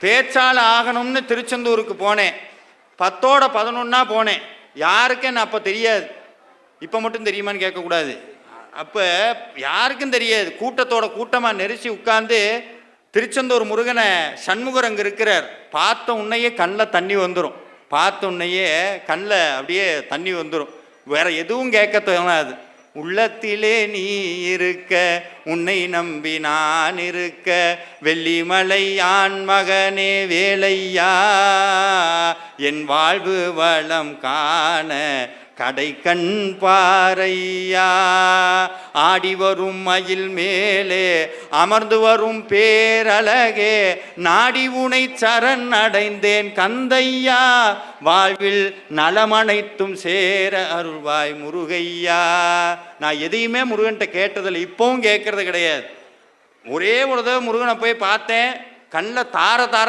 பேச்சாளர் ஆகணும்னு திருச்செந்தூருக்கு போனேன். 10ஓட 11 போனேன். யாருக்கும் என்ன அப்போ தெரியாது. இப்போ மட்டும் தெரியுமான்னு கேட்கக்கூடாது. அப்போ யாருக்கும் தெரியாது. கூட்டத்தோட கூட்டமாக நெரிசி உட்கார்ந்து திருச்செந்தூர் முருகனை சண்முகர் அங்கே இருக்கிறார். பார்த்த உன்னையே கண்ணில் தண்ணி வந்துடும். பார்த்த உன்னையே கண்ணில் அப்படியே தண்ணி வந்துடும். வேற எதுவும் கேட்க தோணாது. உள்ளத்திலே நீ இருக்க, உன்னை நம்பி நான் இருக்க, வெள்ளிமலை ஆண் மகனே வேலையா, என் வாழ்வு வளம் காண கடை கண் பாரையா, ஆடி வரும் மயில் மேலே அமர்ந்து வரும் பேரழகே, நாடி உனை சரண் அடைந்தேன் கந்தையா, வாழ்வில் நலமனைத்தும் சேர அருள்வாய் முருகையா. நான் எதையுமே முருகன்கிட்ட கேட்டதில்லை, இப்பவும் கேட்கறது கிடையாது. ஒரே ஒரு தடவை முருகனை போய் பார்த்தேன். கண்ணில் தார தார